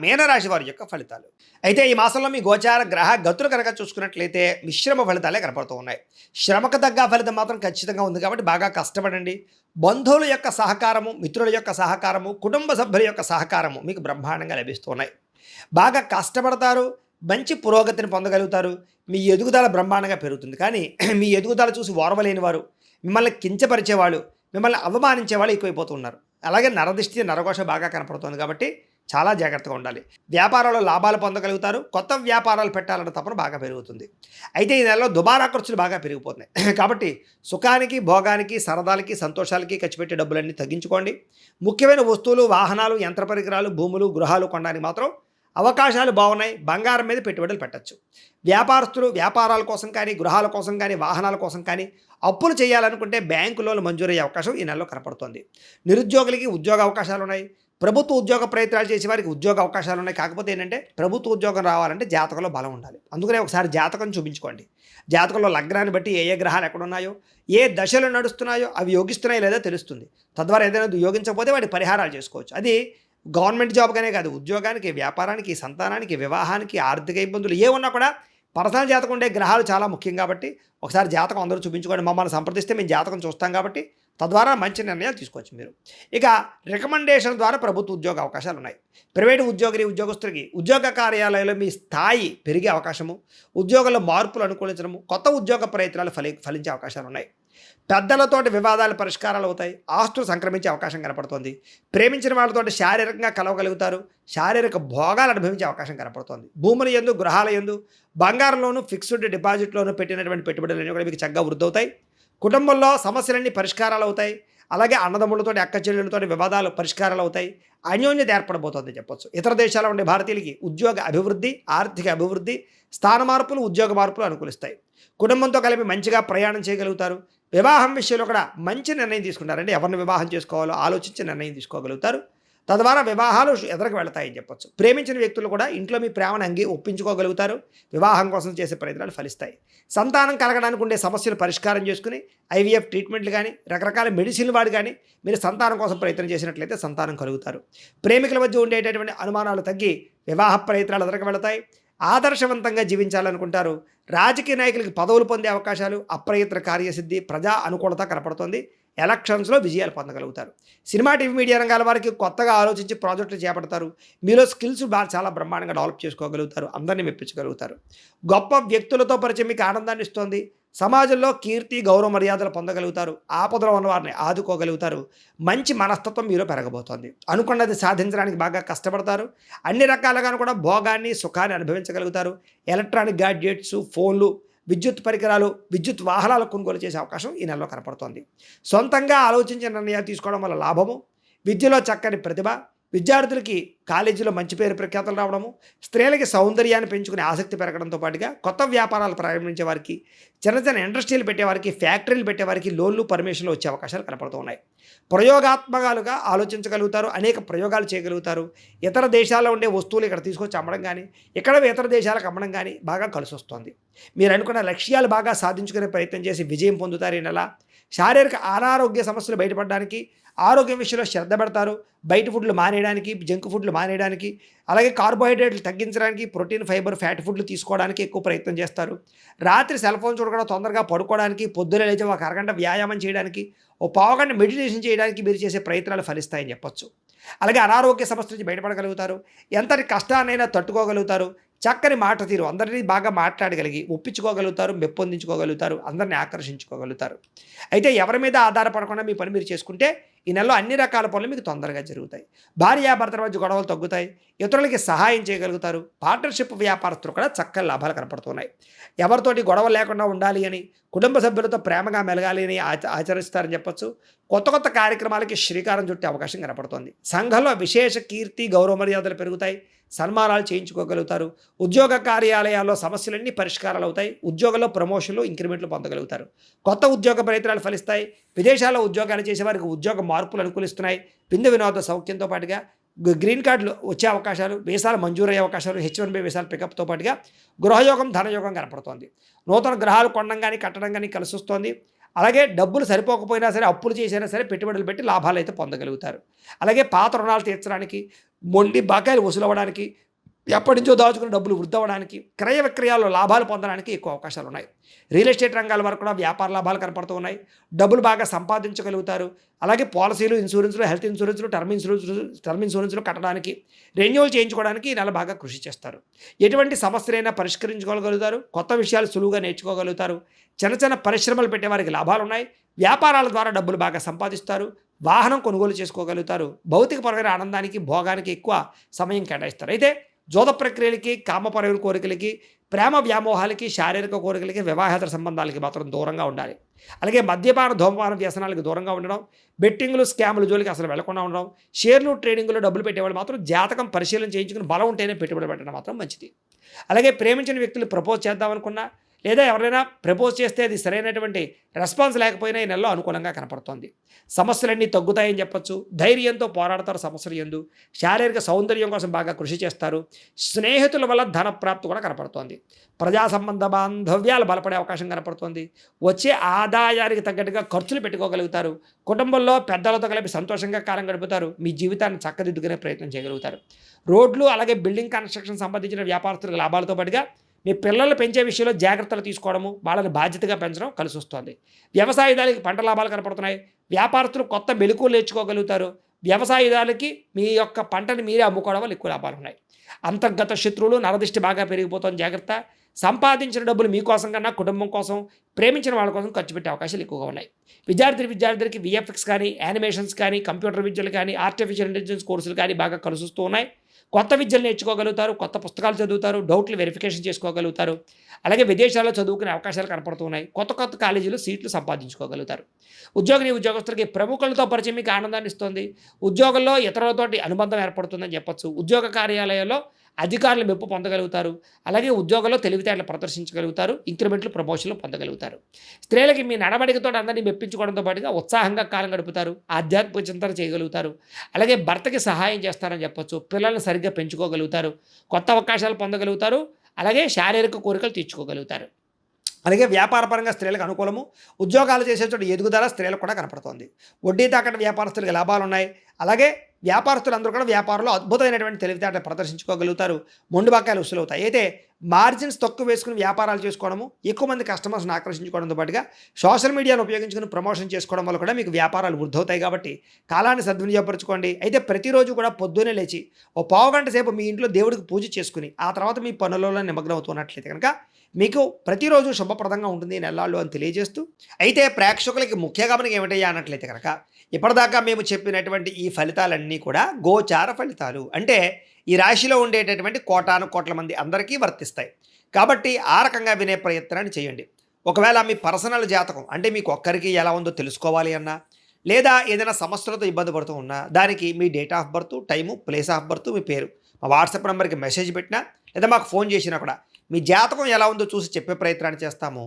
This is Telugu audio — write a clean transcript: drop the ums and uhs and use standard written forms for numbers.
మీనరాశి వారి యొక్క ఫలితాలు. అయితే ఈ మాసంలో మీ గోచార గ్రహ గతులు కనుక చూసుకున్నట్లయితే మిశ్రమ ఫలితాలే కనపడుతూ ఉన్నాయి. శ్రమకు తగ్గ ఫలితం మాత్రం ఖచ్చితంగా ఉంది కాబట్టి బాగా కష్టపడండి. బంధువుల యొక్క సహకారము, మిత్రుల యొక్క సహకారము, కుటుంబ సభ్యుల యొక్క సహకారము మీకు బ్రహ్మాండంగా లభిస్తూ ఉన్నాయి. బాగా కష్టపడతారు, మంచి పురోగతిని పొందగలుగుతారు. మీ ఎదుగుదల బ్రహ్మాండంగా పెరుగుతుంది. కానీ మీ ఎదుగుదల చూసి ఓర్వలేని వారు, మిమ్మల్ని కించపరిచేవాళ్ళు, మిమ్మల్ని అవమానించేవాళ్ళు ఎక్కువైపోతున్నారు. అలాగే నరదిష్టి, నరఘోష బాగా కనపడుతుంది కాబట్టి చాలా జాగ్రత్తగా ఉండాలి. వ్యాపారాల్లో లాభాలు పొందగలుగుతారు. కొత్త వ్యాపారాలు పెట్టాలన్న తపన బాగా పెరుగుతుంది. అయితే ఈ నెలలో దుబారా ఖర్చులు బాగా పెరిగిపోతున్నాయి. కాబట్టి సుఖానికి, భోగానికి, సరదాలకి, సంతోషాలకి ఖర్చు పెట్టే డబ్బులన్నీ తగ్గించుకోండి. ముఖ్యమైన వస్తువులు, వాహనాలు, యంత్ర పరికరాలు, భూములు, గృహాలు కొనడానికి మాత్రం అవకాశాలు బాగున్నాయి. బంగారం మీద పెట్టుబడులు పెట్టచ్చు. వ్యాపారస్తులు వ్యాపారాల కోసం కానీ, గృహాల కోసం కానీ, వాహనాల కోసం కానీ అప్పులు చేయాలనుకుంటే బ్యాంకు లోన్లు మంజూరయ్యే అవకాశం ఈ నెలలో కనపడుతుంది. నిరుద్యోగులకి ఉద్యోగ అవకాశాలు ఉన్నాయి. ప్రభుత్వ ఉద్యోగ ప్రయత్నాలు చేసే వారికి ఉద్యోగ అవకాశాలు ఉన్నాయి. కాకపోతే ఏంటంటే ప్రభుత్వ ఉద్యోగం రావాలంటే జాతకంలో బలం ఉండాలి. అందుకనే ఒకసారి జాతకం చూపించుకోండి. జాతకంలో లగ్నాన్ని బట్టి ఏ ఏ గ్రహాలు ఎక్కడున్నాయో, ఏ దశలు నడుస్తున్నాయో అవి యోగిస్తున్నాయో లేదో తెలుస్తుంది. తద్వారా ఏదైనా యోగించకపోతే వాటి పరిహారాలు చేసుకోవచ్చు. అది గవర్నమెంట్ జాబ్గానే కాదు, ఉద్యోగానికి, వ్యాపారానికి, సంతానానికి, వివాహానికి, ఆర్థిక ఇబ్బందులు ఏ ఉన్నా కూడా పర్సనల్ జాతకం ఉండే గ్రహాలు చాలా ముఖ్యం. కాబట్టి ఒకసారి జాతకం అందరూ చూపించుకోండి. మమ్మల్ని సంప్రదిస్తే మేము జాతకం చూస్తాం కాబట్టి తద్వారా మంచి నిర్ణయాలు తీసుకోవచ్చు మీరు. ఇక రికమెండేషన్ ద్వారా ప్రభుత్వ ఉద్యోగ అవకాశాలు ఉన్నాయి. ప్రైవేటు ఉద్యోగస్తులకి ఉద్యోగ కార్యాలయంలో మీ స్థాయి పెరిగే అవకాశము, ఉద్యోగంలో మార్పులు అనుకూలించడము, కొత్త ఉద్యోగ ప్రయత్నాలు ఫలించే అవకాశాలు ఉన్నాయి. పెద్దలతోటి వివాదాలు పరిష్కారాలు అవుతాయి. ఆస్తులు సంక్రమించే అవకాశం కనపడుతోంది. ప్రేమించిన వాళ్ళతో శారీరకంగా కలవగలుగుతారు. శారీరక భోగాలు అనుభవించే అవకాశం కనపడుతోంది. భూముల యందు, గృహాల యందు, బంగారంలోను, ఫిక్స్డ్ డిపాజిట్లోనూ పెట్టినటువంటి పెట్టుబడులన్నీ కూడా మీకు చక్కగా వృద్ధి అవుతాయి. కుటుంబంలో సమస్యలన్నీ పరిష్కారాలు అవుతాయి. అలాగే అన్నదమ్ములతో, అక్క చెల్లెలతో వివాదాలు పరిష్కారాలు అవుతాయి. అన్యోన్యత ఏర్పడబోతోంది చెప్పొచ్చు. ఇతర దేశాల్లో ఉండే భారతీయులకి ఉద్యోగ అభివృద్ధి, ఆర్థిక అభివృద్ధి, స్థాన మార్పులు, ఉద్యోగ మార్పులు అనుకూలిస్తాయి. కుటుంబంతో కలిపి మంచిగా ప్రయాణం చేయగలుగుతారు. వివాహం విషయంలో కూడా మంచి నిర్ణయం తీసుకుంటారండి. ఎవరిని వివాహం చేసుకోవాలో ఆలోచించి నిర్ణయం తీసుకోగలుగుతారు. తద్వారా వివాహాలు ఎదురుకు వెళతాయని చెప్పొచ్చు. ప్రేమించిన వ్యక్తులు కూడా ఇంట్లో మీ ప్రేమను ఒప్పించుకోగలుగుతారు. వివాహం కోసం చేసే ప్రయత్నాలు ఫలిస్తాయి. సంతానం కలగడానికి ఉండే సమస్యలు పరిష్కారం చేసుకుని ఐవీఎఫ్ ట్రీట్మెంట్లు కానీ, రకరకాల మెడిసిన్లు వాడి కానీ మీరు సంతానం కోసం ప్రయత్నం చేసినట్లయితే సంతానం కలుగుతారు. ప్రేమికుల మధ్య ఉండేటటువంటి అనుమానాలు తగ్గి వివాహ ప్రయత్నాలు ఎదురుకు వెళతాయి. ఆదర్శవంతంగా జీవించాలనుకుంటారు. రాజకీయ నాయకులకి పదవులు పొందే అవకాశాలు, అప్రయత్న కార్యసిద్ధి, ప్రజా అనుకూలత కనపడుతోంది. ఎలక్షన్స్లో విజయాలు పొందగలుగుతారు. సినిమా, టీవీ, మీడియా రంగాల వారికి కొత్తగా ఆలోచించి ప్రాజెక్టులు చేపడతారు. మీలో స్కిల్స్ చాలా బ్రహ్మాండంగా డెవలప్ చేసుకోగలుగుతారు. అందరినీ మెప్పించగలుగుతారు. గొప్ప వ్యక్తులతో పరిచయం మీకు ఆనందాన్ని ఇస్తుంది. సమాజంలో కీర్తి, గౌరవ మర్యాదలు పొందగలుగుతారు. ఆపదలో ఉన్న వారిని ఆదుకోగలుగుతారు. మంచి మనస్తత్వం మీలో పెరగబోతోంది. అనుకున్నది సాధించడానికి బాగా కష్టపడతారు. అన్ని రకాలుగాను కూడా భోగాన్ని, సుఖాన్ని అనుభవించగలుగుతారు. ఎలక్ట్రానిక్ గ్యాడ్జెట్స్, ఫోన్లు, విద్యుత్ పరికరాలు, విద్యుత్ వాహనాలు కొనుగోలు చేసే అవకాశం ఈ నెలలో కనపడుతోంది. సొంతంగా ఆలోచించిన నిర్ణయాలు తీసుకోవడం వల్ల లాభము, విద్యలో చక్కని ప్రతిభ, విద్యార్థులకి కాలేజీలో మంచి పేరు ప్రఖ్యాతలు రావడము, స్త్రీలకి సౌందర్యాన్ని పెంచుకునే ఆసక్తి పెరగడంతో పాటుగా కొత్త వ్యాపారాలు ప్రారంభించే వారికి, చిన్న చిన్న ఇండస్ట్రీలు పెట్టేవారికి, ఫ్యాక్టరీలు పెట్టేవారికి లోన్లు, పర్మిషన్లు వచ్చే అవకాశాలు కనపడుతూ ఉన్నాయి. ప్రయోగాత్మకాలుగా ఆలోచించగలుగుతారు. అనేక ప్రయోగాలు చేయగలుగుతారు. ఇతర దేశాల్లో ఉండే వస్తువులు ఇక్కడ తీసుకొచ్చి అమ్మడం కానీ, ఇక్కడ ఇతర దేశాలకు అమ్మడం కానీ బాగా కలిసి వస్తుంది. మీరు అనుకున్న లక్ష్యాలు బాగా సాధించుకునే ప్రయత్నం చేసి విజయం పొందుతారు. ఈ నెల శారీరక అనారోగ్య సమస్యలు బయటపడడానికి, ఆరోగ్యం విషయంలో శ్రద్ధ పెడతారు. బయట ఫుడ్లు మానేయడానికి, జంక్ ఫుడ్లు మానేయడానికి, అలాగే కార్బోహైడ్రేట్లు తగ్గించడానికి, ప్రోటీన్, ఫైబర్, ఫ్యాట్ ఫుడ్లు తీసుకోవడానికి ఎక్కువ ప్రయత్నం చేస్తారు. రాత్రి సెల్ ఫోన్ చూడకుండా తొందరగా పడుకోవడానికి, పొద్దున లేచి ఒక అరగంట వ్యాయామం చేయడానికి, ఓ పావుగంట మెడిటేషన్ చేయడానికి మీరు చేసే ప్రయత్నాలు ఫలిస్తాయని చెప్పొచ్చు. అలాగే అనారోగ్య సమస్య నుంచి బయటపడగలుగుతారు. ఎంతటి కష్టాన్నైనా తట్టుకోగలుగుతారు. చక్కని మాట తీరు, అందరినీ బాగా మాట్లాడగలిగి ఒప్పించుకోగలుగుతారు, మెప్పొందించుకోగలుగుతారు, అందరినీ ఆకర్షించుకోగలుగుతారు. అయితే ఎవరి మీద ఆధారపడకుండా మీ పని మీరు చేసుకుంటే ఈ నెలలో అన్ని రకాల పనులు మీకు తొందరగా జరుగుతాయి. భార్యాభర్తల మధ్య గొడవలు తగ్గుతాయి. ఇతరులకి సహాయం చేయగలుగుతారు. పార్ట్నర్షిప్ వ్యాపారస్తులు కూడా చక్కని లాభాలు కనపడుతున్నాయి. ఎవరితోటి గొడవ లేకుండా ఉండాలి అని, కుటుంబ సభ్యులతో ప్రేమగా మెలగాలి అని ఆచరిస్తారని చెప్పొచ్చు. కొత్త కొత్త కార్యక్రమాలకి శ్రీకారం చుట్టే అవకాశం కనపడుతుంది. సంఘంలో విశేష కీర్తి, గౌరవ మర్యాదలు పెరుగుతాయి. సన్మానాలు చేయించుకోగలుగుతారు. ఉద్యోగ కార్యాలయాల్లో సమస్యలన్నీ పరిష్కారాలు అవుతాయి. ఉద్యోగంలో ప్రమోషన్లు, ఇంక్రిమెంట్లు పొందగలుగుతారు. కొత్త ఉద్యోగ ప్రయత్నాలు ఫలిస్తాయి. విదేశాల్లో ఉద్యోగాలు చేసేవారికి ఉద్యోగ మార్పులు అనుకూలిస్తున్నాయి. విందు వినోద సౌఖ్యంతో పాటుగా గ్రీన్ కార్డులు వచ్చే అవకాశాలు, వీసాలు మంజూరయ్యే అవకాశాలు, H1B వీసాలు పికప్తో పాటుగా గృహయోగం, ధనయోగం కనపడుతోంది. నూతన గ్రహాలు కొనడం కానీ, కట్టడం కానీ కలిసి వస్తోంది. అలాగే డబ్బులు సరిపోకపోయినా సరే, అప్పులు చేసినా సరే పెట్టుబడులు పెట్టి లాభాలు అయితే పొందగలుగుతారు. అలాగే పాత రుణాలు తీర్చడానికి, మొండి బకాయిలు వసూలవ్వడానికి, ఎప్పటినుంచో దాచుకున్న డబ్బులు వృద్ధి అవ్వడానికి, క్రయ విక్రయాల్లో లాభాలు పొందడానికి ఎక్కువ అవకాశాలు ఉన్నాయి. రియల్ ఎస్టేట్ రంగాల వరకు కూడా వ్యాపార లాభాలు కనపడుతూ ఉన్నాయి. డబ్బులు బాగా సంపాదించగలుగుతారు. అలాగే పాలసీలు, ఇన్సూరెన్స్‌లు, హెల్త్ ఇన్సూరెన్స్‌లు, టర్మ్ ఇన్సూరెన్స్‌లు కట్టడానికి, రెన్యువల్ చేయించుకోవడానికి ఈ నెల బాగా కృషి చేస్తారు. ఎటువంటి సమస్యలైనా పరిష్కరించుకోగలుగుతారు. కొత్త విషయాలు సులువుగా నేర్చుకోగలుగుతారు. చిన్న చిన్న పరిశ్రమలు పెట్టే వారికి లాభాలున్నాయి. వ్యాపారాల ద్వారా డబ్బులు బాగా సంపాదిస్తారు. వాహనం కొనుగోలు చేసుకోగలుగుతారు. భౌతికపరమైన ఆనందానికి, భోగానికి ఎక్కువ సమయం కేటాయిస్తారు. అయితే జోద ప్రక్రియలకి, కామపరమైన కోరికలకి, ప్రేమ వ్యామోహాలకి, శారీరక కోరికలకి, వివాహేతర సంబంధాలకి మాత్రం దూరంగా ఉండాలి. అలాగే మద్యపాన, ధూమపాన వ్యసనాలకు దూరంగా ఉండడం, బెట్టింగ్లు, స్కాముల జోలికి అసలు వెళ్లకుండా ఉండడం, షేర్లు, ట్రేడింగ్‌లో డబ్బులు పెట్టేవాళ్ళు మాత్రం జాతకం పరిశీలన చేయించుకుని బలం ఉంటేనే పెట్టుబడి పెట్టడం మాత్రం మంచిది. అలాగే ప్రేమించిన వ్యక్తులు ప్రపోజ్ చేద్దామనుకున్నా, లేదా ఎవరైనా ప్రపోజ్ చేస్తే అది సరైనటువంటి రెస్పాన్స్ లేకపోయినా ఈ నెలలో అనుకూలంగా కనపడుతోంది. సమస్యలన్నీ తగ్గుతాయని చెప్పొచ్చు. ధైర్యంతో పోరాడతారు సమస్యలు యందు. శారీరక సౌందర్యం కోసం బాగా కృషి చేస్తారు. స్నేహితుల వల్ల ధన ప్రాప్తి కూడా కనపడుతోంది. ప్రజా సంబంధ బాంధవ్యాలు బలపడే అవకాశం కనపడుతోంది. వచ్చే ఆదాయానికి తగ్గట్టుగా ఖర్చులు పెట్టుకోగలుగుతారు. కుటుంబంలో పెద్దలతో కలిపి సంతోషంగా కాలం గడుపుతారు. మీ జీవితాన్ని చక్కదిద్దుకునే ప్రయత్నం చేయగలుగుతారు. రోడ్లు, అలాగే బిల్డింగ్ కన్స్ట్రక్షన్ సంబంధించిన వ్యాపారస్తులకు లాభాలతో పాటుగా మీ పిల్లలు పెంచే విషయంలో జాగ్రత్తలు తీసుకోవడము, వాళ్ళని బాధ్యతగా పెంచడం కలిసి వస్తుంది. వ్యవసాయదారులకి పంట లాభాలు కనపడుతున్నాయి. వ్యాపారస్తులు కొత్త మెళకువలు నేర్చుకోగలుగుతారు. వ్యవసాయదారులకి మీ యొక్క పంటని మీరే అమ్ముకోవడం వల్ల ఎక్కువ లాభాలు ఉన్నాయి. అంతర్గత శత్రువులు, నరదిష్టి బాగా పెరిగిపోతుంది, జాగ్రత్త. సంపాదించిన డబ్బులు మీకోసం కన్నా కుటుంబం కోసం, ప్రేమించిన వాళ్ళ కోసం ఖర్చు పెట్టే అవకాశాలు ఎక్కువగా ఉన్నాయి. విద్యార్థులకి విఎఫ్ఎక్స్ కానీ, యానిమేషన్స్ కానీ, కంప్యూటర్ విద్యలు కానీ, ఆర్టిఫిషియల్ ఇంటెలిజెన్స్ కోర్సులు కానీ బాగా కలిసి వస్తూ ఉన్నాయి. కొత్త విద్యలు నేర్చుకోగలుగుతారు. కొత్త పుస్తకాలు చదువుతారు. డౌట్లు వెరిఫికేషన్ చేసుకోగలుగుతారు. అలాగే విదేశాల్లో చదువుకునే అవకాశాలు కనపడుతున్నాయి. కొత్త కొత్త కాలేజీలో సీట్లు సంపాదించుకోగలుగుతారు. ఉద్యోగస్తులకి ప్రముఖులతో పరిచయం మీకు ఆనందాన్ని ఇస్తుంది. ఉద్యోగంలో ఇతరులతోటి అనుబంధం ఏర్పడుతుందని చెప్పొచ్చు. ఉద్యోగ కార్యాలయాల్లో అధికారుల మెప్పు పొందగలుగుతారు. అలాగే ఉద్యోగంలో తెలివితేటలు ప్రదర్శించగలుగుతారు. ఇంక్రిమెంట్లు, ప్రమోషన్లు పొందగలుగుతారు. స్త్రీలకి మీ నడవడికతో అందరినీ మెప్పించుకోవడంతో పాటుగా ఉత్సాహంగా కాలం గడుపుతారు. ఆధ్యాత్మిక చింతన చేయగలుగుతారు. అలాగే భర్తకి సహాయం చేస్తారని చెప్పొచ్చు. పిల్లల్ని సరిగ్గా పెంచుకోగలుగుతారు. కొత్త అవకాశాలు పొందగలుగుతారు. అలాగే శారీరక కోరికలు తీర్చుకోగలుగుతారు. అలాగే వ్యాపారపరంగా స్త్రీలకు అనుకూలము. ఉద్యోగాలు చేసే చోట ఎదుగుదల స్త్రీలకు కూడా కనపడుతోంది. వడ్డీ తాకట్టు వ్యాపారస్తులకు లాభాలు ఉన్నాయి. అలాగే వ్యాపారస్తులందరూ కూడా వ్యాపారంలో అద్భుతమైనటువంటి తెలివితేటలు ప్రదర్శించుకోగలుగుతారు. మొండి బకాయిలు వసూలవుతాయి. అయితే మార్జిన్స్ తక్కువ వేసుకుని వ్యాపారాలు చేసుకోవడము, ఎక్కువ మంది కస్టమర్స్ని ఆకర్షించుకోవడంతో పాటుగా సోషల్ మీడియాను ఉపయోగించుకుని ప్రమోషన్ చేసుకోవడం వల్ల కూడా మీకు వ్యాపారాలు వృద్ధవుతాయి. కాబట్టి కాలాన్ని సద్వినియోగపరచుకోండి. అయితే ప్రతిరోజు కూడా పొద్దున్నే లేచి ఓ పావుగంట సేపు మీ ఇంట్లో దేవుడికి పూజ చేసుకుని ఆ తర్వాత మీ పనులలో నిమగ్నం అవుతున్నట్లయితే కనుక మీకు ప్రతిరోజు శుభప్రదంగా ఉంటుంది ఈ నెలల్లో అని తెలియజేస్తూ, అయితే ప్రేక్షకులకి ముఖ్య గమనిక ఏమిటయ్యా అన్నట్లయితే కనుక ఇప్పటిదాకా మేము చెప్పినటువంటి ఈ ఫలితాలన్నీ కూడా గోచార ఫలితాలు. అంటే ఈ రాశిలో ఉండేటటువంటి కోటాను కోట్ల మంది అందరికీ వర్తిస్తాయి. కాబట్టి ఆ రకంగా వినే ప్రయత్నాన్ని చేయండి. ఒకవేళ మీ పర్సనల్ జాతకం అంటే మీకు ఒక్కరికి ఎలా ఉందో తెలుసుకోవాలి అన్నా, లేదా ఏదైనా సమస్యలతో ఇబ్బంది పడుతూ ఉన్నా, దానికి మీ date of birth, time, place of birth, మీ పేరు మా వాట్సాప్ నెంబర్కి మెసేజ్ పెట్టినా లేదా మాకు ఫోన్ చేసినా కూడా మీ జాతకం ఎలా ఉందో చూసి చెప్పే ప్రయత్నాన్ని చేస్తాము.